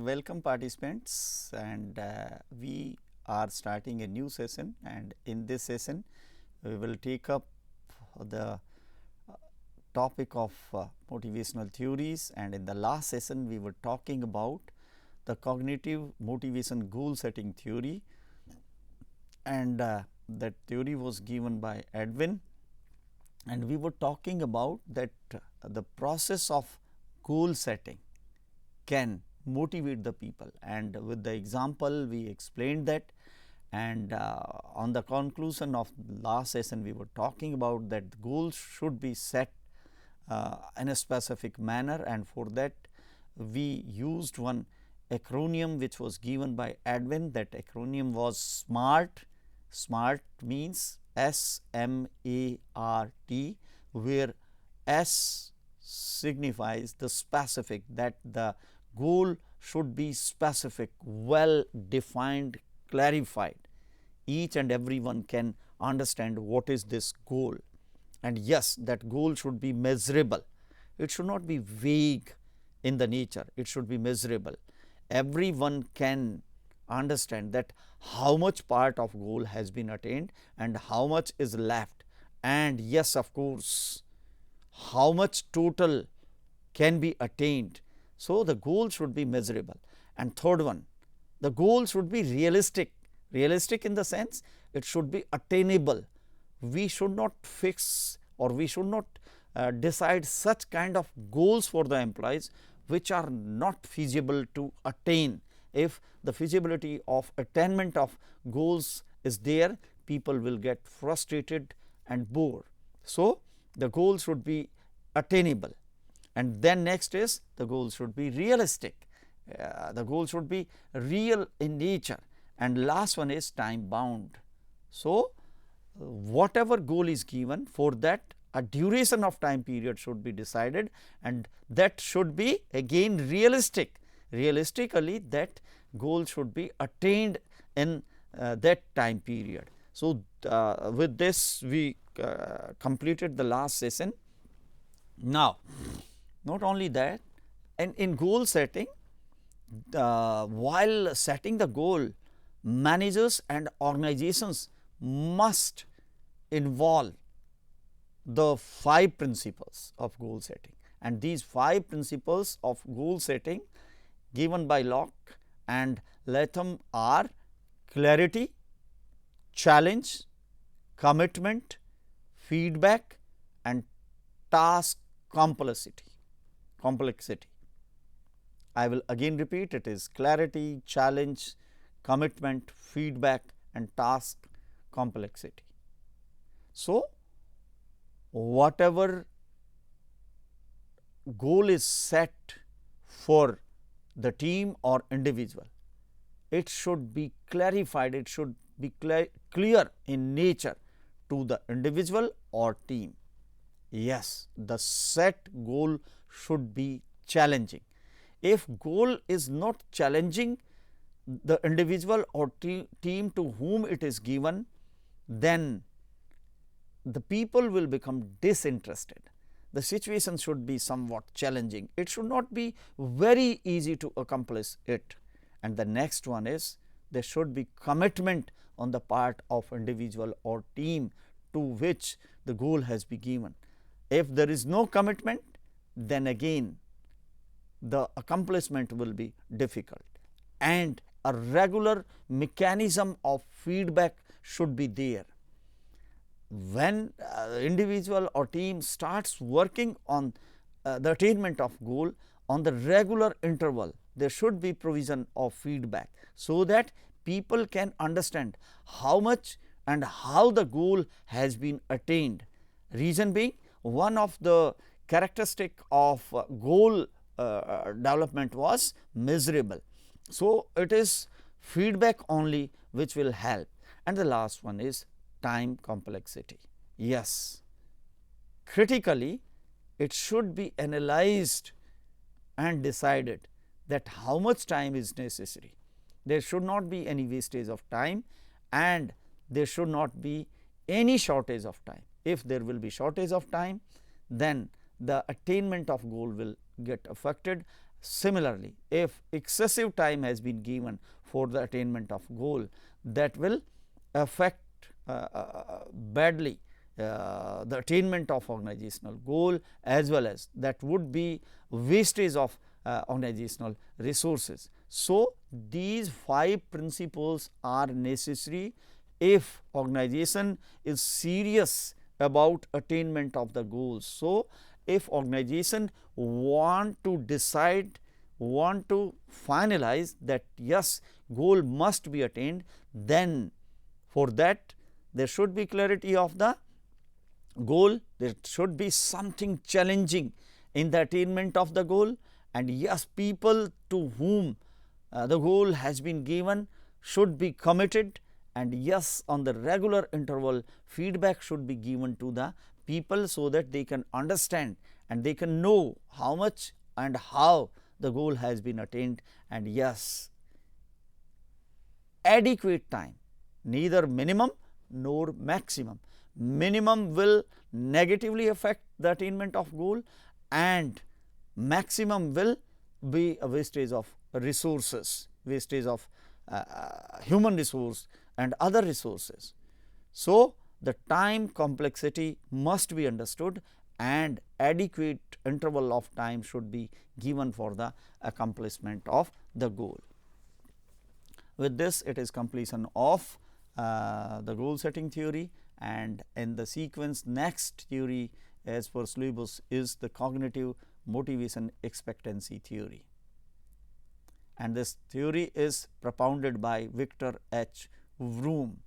welcome participants, and we are starting a new session, and in this session we will take up the topic of motivational theories, and in the last session we were talking about the cognitive motivation goal setting theory, and that theory was given by Edwin, and we were talking about that the process of goal setting can motivate the people, and with the example we explained that, and on the conclusion of last session we were talking about that goals should be set in a specific manner, and for that we used one acronym which was given by Edwin. That acronym was SMART. SMART means SMART, where S signifies the specific, that the goal should be specific, well defined, clarified. Each and everyone can understand what is this goal, and yes, that goal should be measurable. It should not be vague in the nature, it should be measurable. Everyone can understand that how much part of goal has been attained and how much is left, and yes, of course, how much total can be attained. So, the goal should be measurable. And third one, the goal should be realistic. Realistic in the sense it should be attainable. We should not fix, or we should not decide such kind of goals for the employees which are not feasible to attain. If the feasibility of attainment of goals is there, people will get frustrated and bored. So, the goal should be attainable, and then next is the goal should be realistic. The goal should be real in nature, and last one is time bound. So, whatever goal is given, for that a duration of time period should be decided, and that should be again realistic. Realistically, that goal should be attained in that time period. So, with this we completed the last session. Now, not only that, and in goal setting, while setting the goal, managers and organizations must involve the 5 principles of goal setting, and these 5 principles of goal setting given by Locke and Latham are clarity, challenge, commitment, feedback, and task complexity. I will again repeat, it is clarity, challenge, commitment, feedback, and task complexity. So, whatever goal is set for the team or individual, it should be clarified, it should be clear in nature to the individual or team. Yes, the set goal should be challenging. If goal is not challenging the individual or team to whom it is given, then the people will become disinterested. The situation should be somewhat challenging. It should not be very easy to accomplish it. And the next one is there should be commitment on the part of individual or team to which the goal has been given. If there is no commitment, then again the accomplishment will be difficult, and a regular mechanism of feedback should be there. When individual or team starts working on the attainment of goal on the regular interval, there should be provision of feedback, so that people can understand how much and how the goal has been attained. Reason being, one of the characteristic of goal development was measurable. So, it is feedback only which will help. And the last one is time complexity. Yes, critically it should be analyzed and decided that how much time is necessary. There should not be any wastage of time, and there should not be any shortage of time. If there will be shortage of time, then the attainment of goal will get affected. Similarly, if excessive time has been given for the attainment of goal, that will affect badly the attainment of organizational goal, as well as that would be wastage of organizational resources. So, these 5 principles are necessary if organization is serious about attainment of the goals. So, if organization want to decide, want to finalize that yes, goal must be attained, then for that there should be clarity of the goal, there should be something challenging in the attainment of the goal, and yes, people to whom the goal has been given should be committed, and yes, on the regular interval feedback should be given to the people, so that they can understand and they can know how much and how the goal has been attained. And yes, adequate time, neither minimum nor maximum. Minimum will negatively affect the attainment of goal, and maximum will be a wastage of resources, wastage of human resource and other resources. So, the time complexity must be understood, and adequate interval of time should be given for the accomplishment of the goal. With this, it is completion of the goal setting theory, and in the sequence next theory as per syllabus is the cognitive motivation expectancy theory, and this theory is propounded by Victor H. Vroom.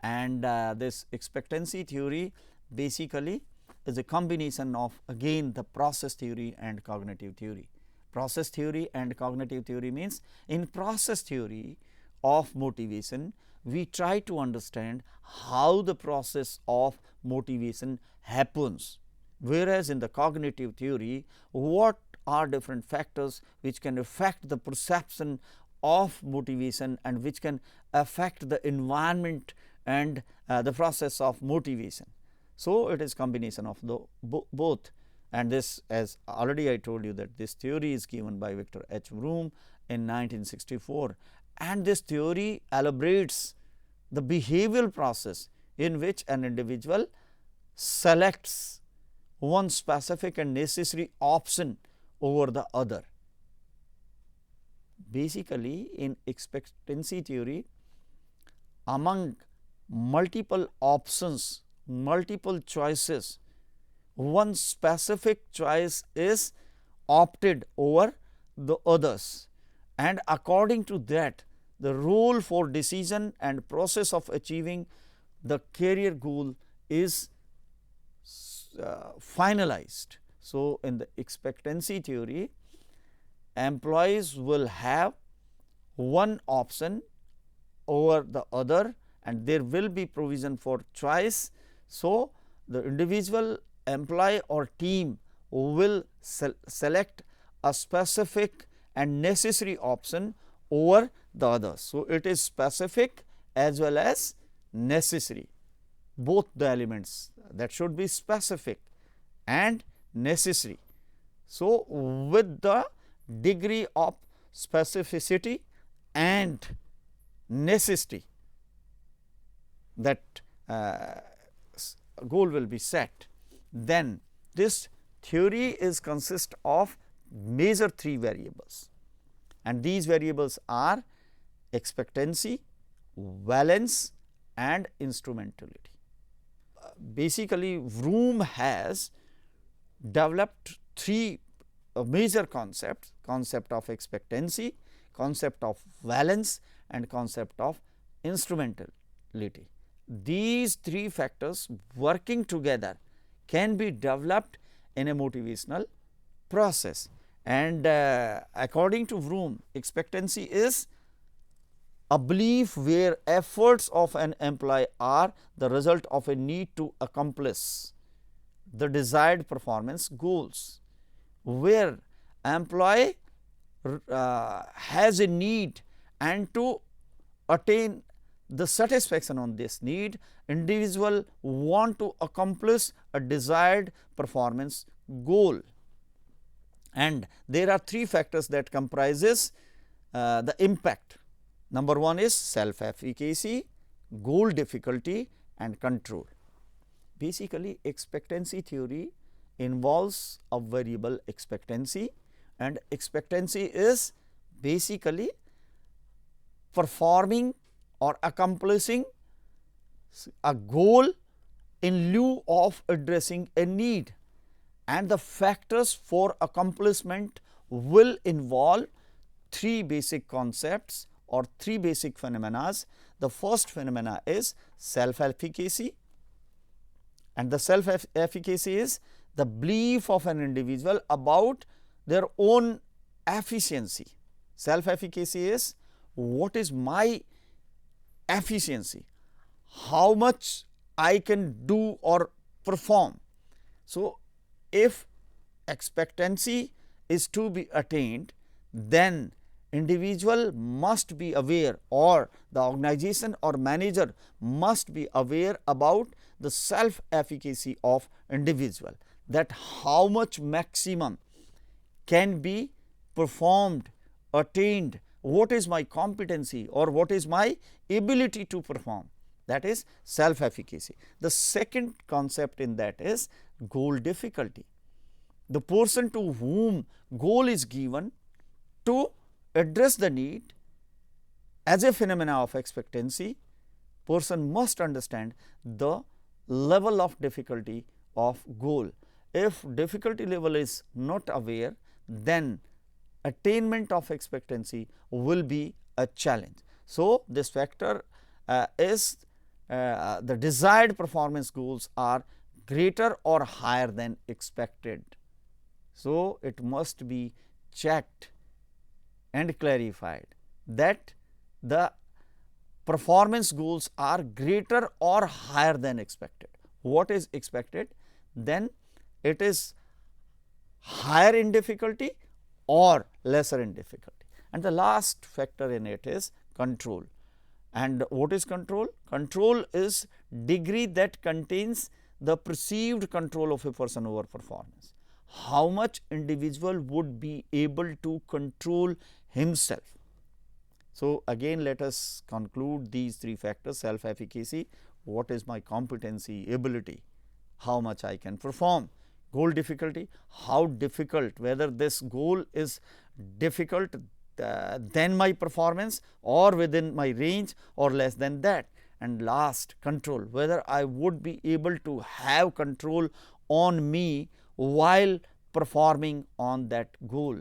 And this expectancy theory basically is a combination of again the process theory and cognitive theory. Process theory and cognitive theory means, in process theory of motivation, we try to understand how the process of motivation happens, whereas in the cognitive theory, what are different factors which can affect the perception of motivation and which can affect the environment and the process of motivation. So, it is combination of both, and this, as already I told you, that this theory is given by Victor H. Vroom in 1964, and this theory elaborates the behavioral process in which an individual selects one specific and necessary option over the other. Basically, in expectancy theory, among multiple options, multiple choices, one specific choice is opted over the others, and according to that, the rule for decision and process of achieving the career goal is finalized. So, in the expectancy theory, employees will have one option over the other, and there will be provision for choice. So, the individual, employee or team will select a specific and necessary option over the others. So, it is specific as well as necessary, both the elements that should be specific and necessary. So, with the degree of specificity and necessity, that goal will be set, then this theory is consist of major 3 variables, and these variables are expectancy, valence and instrumentality. Basically, Vroom has developed 3 major concepts: concept of expectancy, concept of valence and concept of instrumentality. These 3 factors working together can be developed in a motivational process, and according to Vroom, expectancy is a belief where efforts of an employee are the result of a need to accomplish the desired performance goals, where employee has a need, and to attain the satisfaction on this need, individual want to accomplish a desired performance goal. And there are three factors that comprises the impact. Number one is self-efficacy, goal difficulty and control. Basically, expectancy theory involves a variable expectancy, and expectancy is basically performing or accomplishing a goal in lieu of addressing a need, and the factors for accomplishment will involve three basic concepts or three basic phenomena. The first phenomena is self-efficacy, and the self-efficacy is the belief of an individual about their own efficiency. Self-efficacy is what is my efficiency, how much I can do or perform. So, if expectancy is to be attained, then individual must be aware, or the organization or manager must be aware about the self-efficacy of individual, that how much maximum can be performed, attained, what is my competency or what is my ability to perform, that is self-efficacy. The second concept in that is goal difficulty. The person to whom goal is given to address the need as a phenomena of expectancy, person must understand the level of difficulty of goal. If difficulty level is not aware, then attainment of expectancy will be a challenge. So, this factor is the desired performance goals are greater or higher than expected. So, it must be checked and clarified that the performance goals are greater or higher than expected. What is expected? Then it is higher in difficulty or lesser in difficulty. And the last factor in it is control. And what is control? Control is degree that contains the perceived control of a person over performance. How much individual would be able to control himself. So, again let us conclude these three factors: self-efficacy, what is my competency, ability, how much I can perform; goal difficulty, how difficult, whether this goal is difficult than my performance or within my range or less than that; and last, control, whether I would be able to have control on me while performing on that goal.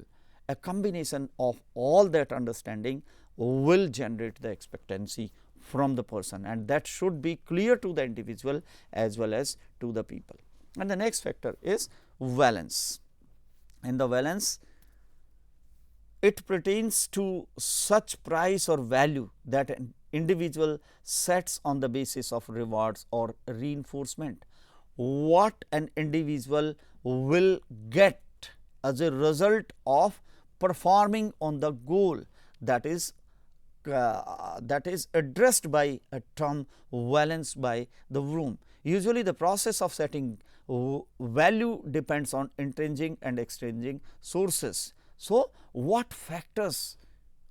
A combination of all that understanding will generate the expectancy from the person, and that should be clear to the individual as well as to the people. And the next factor is valence. And the valence, it pertains to such price or value that an individual sets on the basis of rewards or reinforcement. What an individual will get as a result of performing on the goal, that is addressed by a term valence by the Vroom. Usually the process of setting value depends on intrinsic and extrinsic sources. So, what factors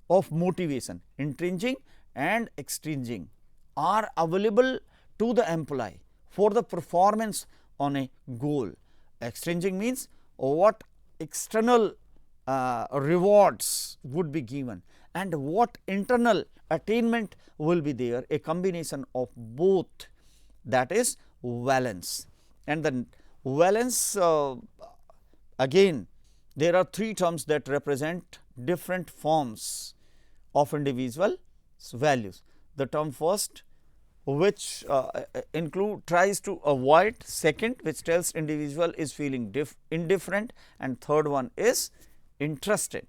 of motivation, intrinsic and extrinsic, are available to the employee for the performance on a goal? Extrinsic means what external rewards would be given and what internal attainment will be there, a combination of both, that is valence. And the valence, again there are three terms that represent different forms of individual values. The term first, which tries to avoid; second, which tells individual is feeling indifferent; and third one is interested.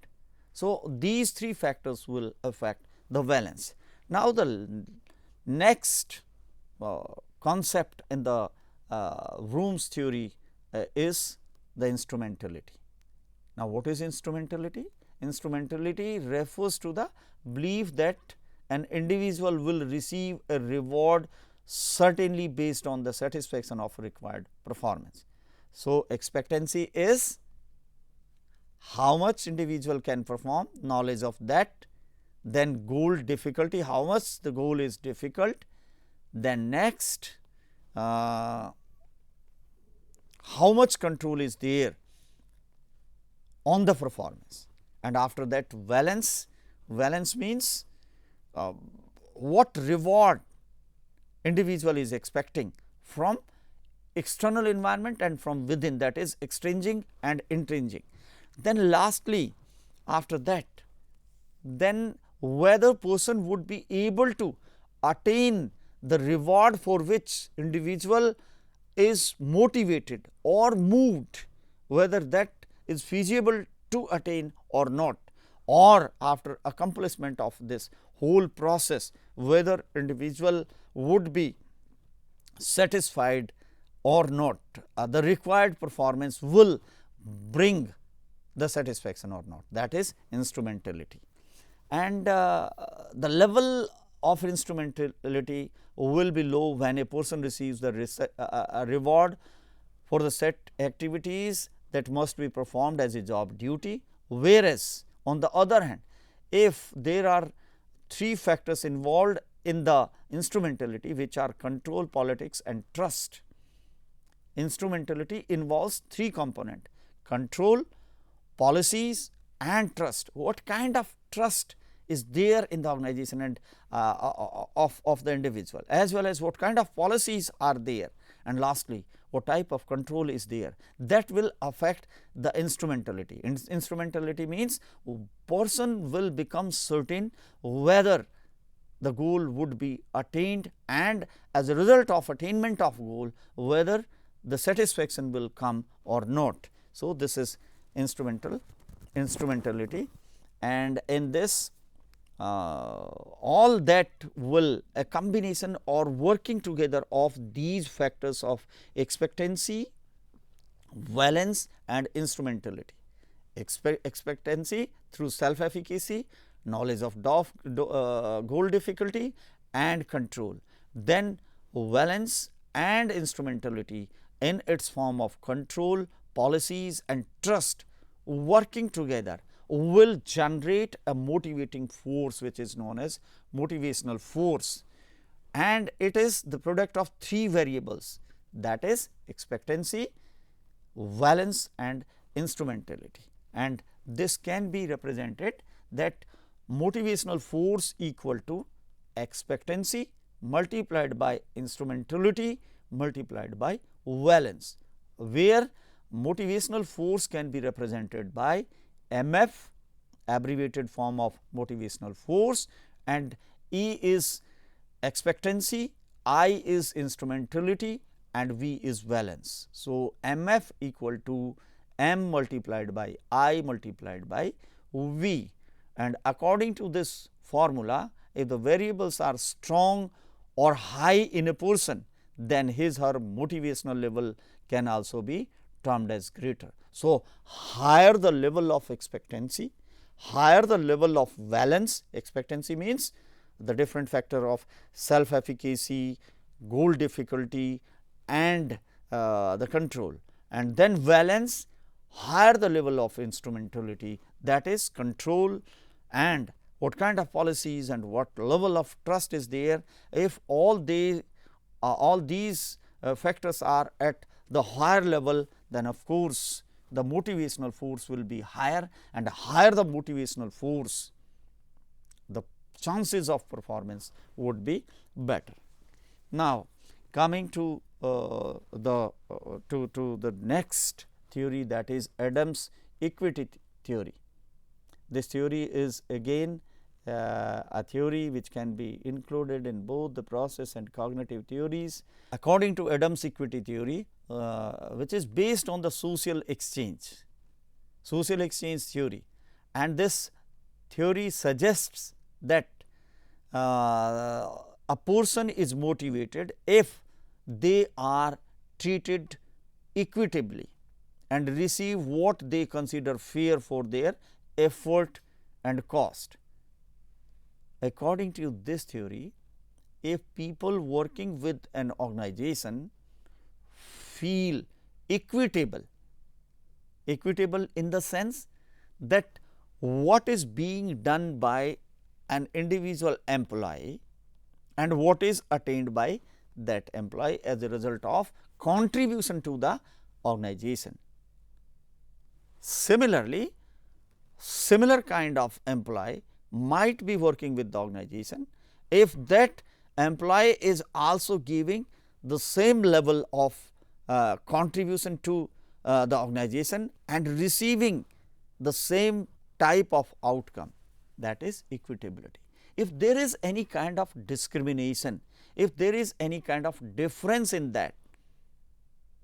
So, these three factors will affect the valence. Now, the next concept in the Vroom's theory is the instrumentality. Now, what is instrumentality? Instrumentality refers to the belief that an individual will receive a reward certainly based on the satisfaction of required performance. So, expectancy is how much individual can perform, knowledge of that. Then goal difficulty, how much the goal is difficult. Then next, how much control is there on the performance. And after that, valence. Valence means what reward individual is expecting from external environment and from within, that is extrinsic and intrinsic. Then lastly, after that, then whether person would be able to attain the reward for which individual is motivated or moved, whether that is feasible to attain or not, or after accomplishment of this whole process, whether individual would be satisfied or not, the required performance will bring the satisfaction or not, that is instrumentality. And the level of instrumentality will be low when a person receives the reward for the set activities that must be performed as a job duty. Whereas, on the other hand, if there are three factors involved in the instrumentality, which are control, politics and trust. Instrumentality involves three components: control, policies and trust. What kind of trust is there in the organization and of the individual, as well as what kind of policies are there, and lastly what type of control is there, that will affect the instrumentality. Instrumentality means person will become certain whether the goal would be attained, and as a result of attainment of goal, whether the satisfaction will come or not. So, this is instrumentality, and in this all that will a combination or working together of these factors of expectancy, valence and instrumentality. Expectancy through self-efficacy, knowledge of goal difficulty and control. Then valence and instrumentality in its form of control, policies and trust working together will generate a motivating force, which is known as motivational force, and it is the product of three variables, that is expectancy, valence and instrumentality. And this can be represented that motivational force equal to expectancy multiplied by instrumentality multiplied by valence, where motivational force can be represented by MF, abbreviated form of motivational force, and E is expectancy, I is instrumentality and V is valence. So, MF equal to M multiplied by I multiplied by V, and according to this formula, if the variables are strong or high in a person, then his her motivational level can also be termed as greater. So, higher the level of expectancy, higher the level of valence. Expectancy means the different factor of self-efficacy, goal difficulty and the control, and then valence, higher the level of instrumentality, that is control and what kind of policies and what level of trust is there. If all these factors are at the higher level, then of course, the motivational force will be higher, and higher the motivational force, the chances of performance would be better. Now, coming to the next theory, that is Adams' equity theory. This theory is again a theory which can be included in both the process and cognitive theories. According to Adams' equity theory, which is based on the social exchange theory, and this theory suggests that a person is motivated if they are treated equitably and receive what they consider fair for their effort and cost. According to this theory, if people working with an organization feel equitable in the sense that what is being done by an individual employee and what is attained by that employee as a result of contribution to the organization. Similarly, similar kind of employee might be working with the organization if that employee is also giving the same level of contribution to the organization and receiving the same type of outcome, that is equitability. If there is any kind of discrimination, if there is any kind of difference in that,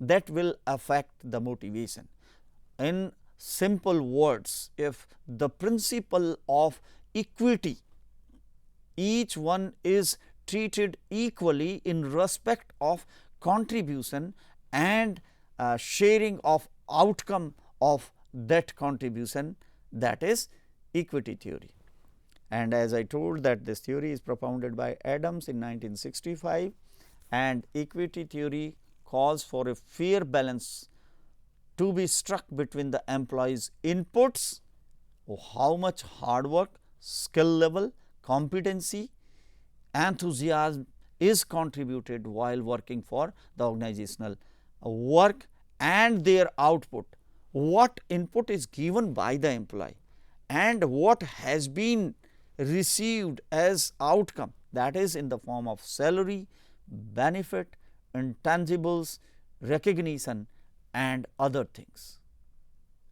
that will affect the motivation. In simple words, if the principle of equity, each one is treated equally in respect of contribution and sharing of outcome of that contribution, that is equity theory. And as I told that this theory is propounded by Adams in 1965, and equity theory calls for a fair balance to be struck between the employee's inputs, how much hard work, skill level, competency, enthusiasm is contributed while working for the organizational work, and their output, what input is given by the employee and what has been received as outcome, that is in the form of salary, benefit, intangibles, recognition and other things.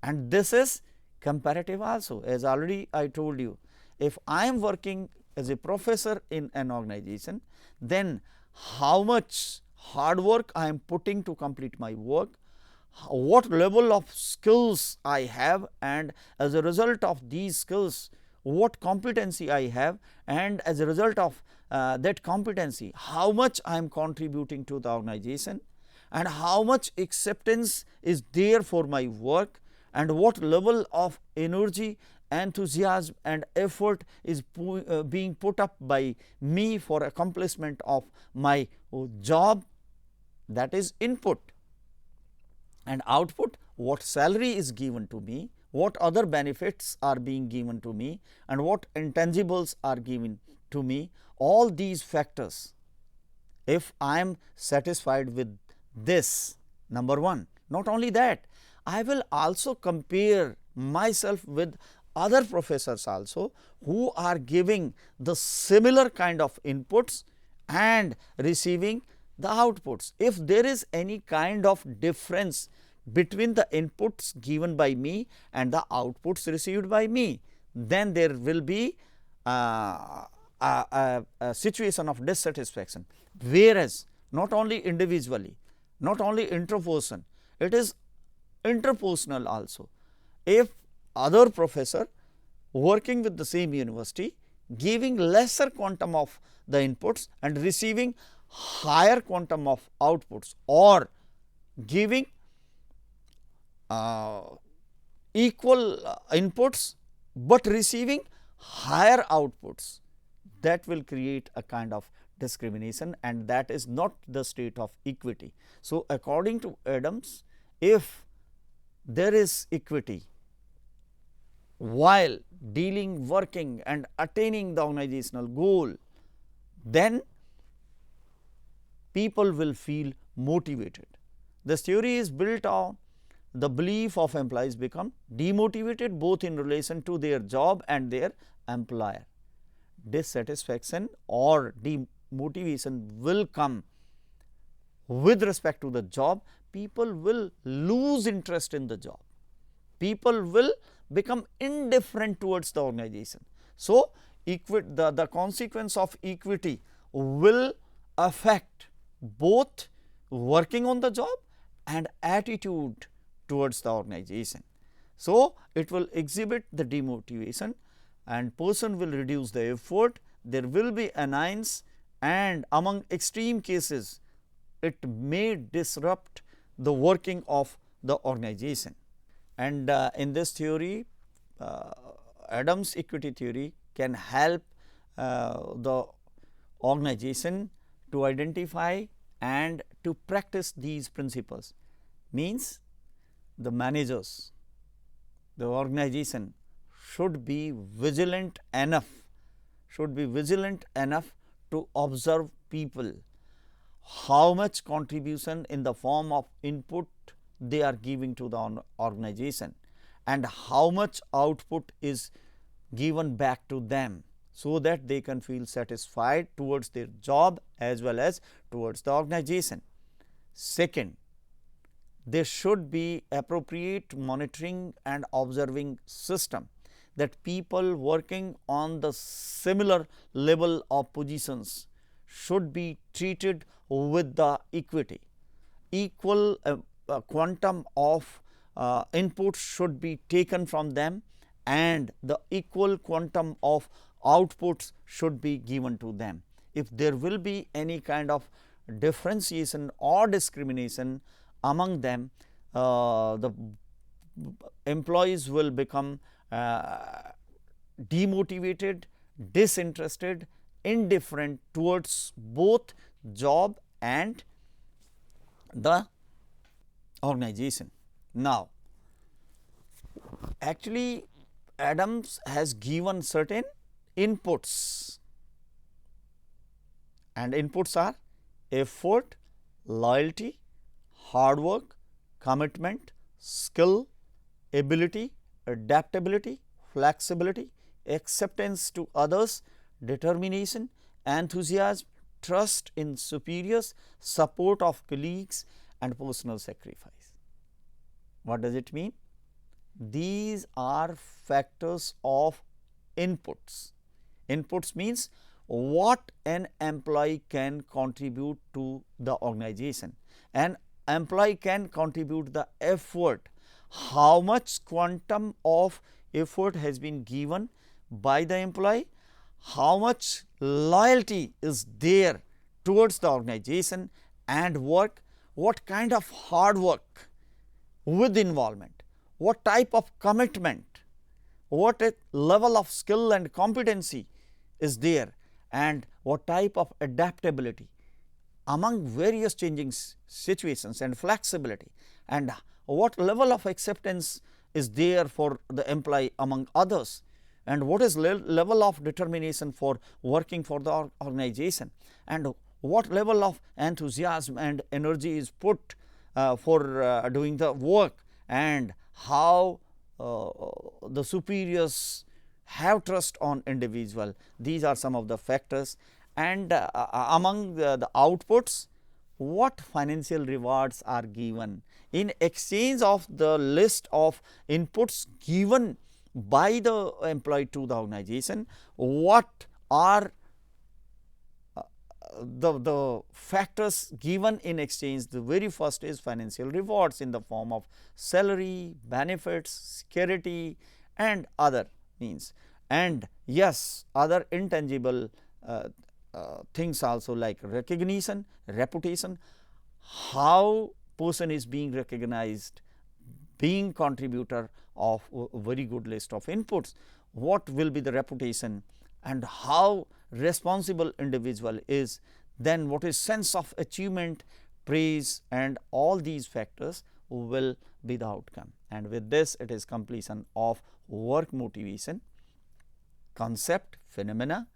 And this is comparative also, as already I told you. If I am working as a professor in an organization, then how much hard work I am putting to complete my work, what level of skills I have, and as a result of these skills what competency I have, and as a result of that competency how much I am contributing to the organization, and how much acceptance is there for my work, and what level of energy, enthusiasm and effort is being put up by me for accomplishment of my job, that is input. And output, what salary is given to me, what other benefits are being given to me, and what intangibles are given to me, all these factors, if I am satisfied with this, number one. Not only that, I will also compare myself with other professors also who are giving the similar kind of inputs and receiving the outputs. If there is any kind of difference between the inputs given by me and the outputs received by me, then there will be a situation of dissatisfaction. Whereas, not only individually, not only interperson, it is interpersonal also. If other professor working with the same university giving lesser quantum of the inputs and receiving higher quantum of outputs, or giving equal inputs but receiving higher outputs, that will create a kind of discrimination, and that is not the state of equity. So, according to Adams, if there is equity while dealing, working and attaining the organizational goal, then people will feel motivated. This theory is built on the belief of employees become demotivated both in relation to their job and their employer. Dissatisfaction or demotivation will come with respect to the job. People will lose interest in the job. People will become indifferent towards the organization. So, the consequence of equity will affect both working on the job and attitude towards the organization. So, it will exhibit the demotivation and person will reduce the effort, there will be annoyance, and among extreme cases it may disrupt the working of the organization. And in this theory, Adams' equity theory can help the organization to identify and to practice these principles. Means the managers the organization should be vigilant enough, to observe people, how much contribution in the form of input they are giving to the organization and how much output is given back to them, so that they can feel satisfied towards their job as well as towards the organization. Second, there should be appropriate monitoring and observing system, that people working on the similar level of positions should be treated with the equity. Equal quantum of inputs should be taken from them and the equal quantum of outputs should be given to them. If there will be any kind of differentiation or discrimination among them, the employees will become demotivated, disinterested, indifferent towards both job and the organization. Now, actually Adams has given certain inputs, and inputs are effort, loyalty, hard work, commitment, skill, ability, adaptability, flexibility, acceptance to others, determination, enthusiasm, trust in superiors, support of colleagues and personal sacrifice. What does it mean? These are factors of inputs. Inputs means what an employee can contribute to the organization. An employee can contribute the effort, how much quantum of effort has been given by the employee, how much loyalty is there towards the organization and work, what kind of hard work with involvement, what type of commitment, what level of skill and competency is there, and what type of adaptability among various changing situations and flexibility, and what level of acceptance is there for the employee among others, and what is level of determination for working for the organization, and what level of enthusiasm and energy is put for doing the work, and how the superiors have trust on individual. These are some of the factors, and among the outputs, what financial rewards are given in exchange of the list of inputs given by the employee to the organization. What are the factors given in exchange? The very first is financial rewards in the form of salary, benefits, security and other means, and yes, other intangible things also, like recognition, reputation, how person is being recognized, being contributor of a very good list of inputs, what will be the reputation and how responsible individual is, then what is sense of achievement, praise, and all these factors will be the outcome. And with this, it is completion of work motivation, concept, phenomena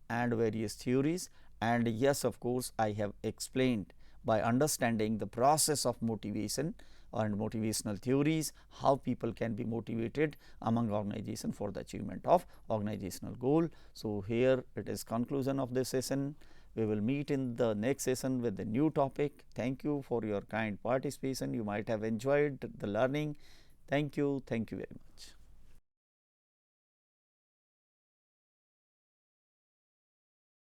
and various theories. And yes, of course, I have explained by understanding the process of motivation and motivational theories, how people can be motivated among organization for the achievement of organizational goal. So, here it is conclusion of this session. We will meet in the next session with the new topic. Thank you for your kind participation. You might have enjoyed the learning. Thank you very much.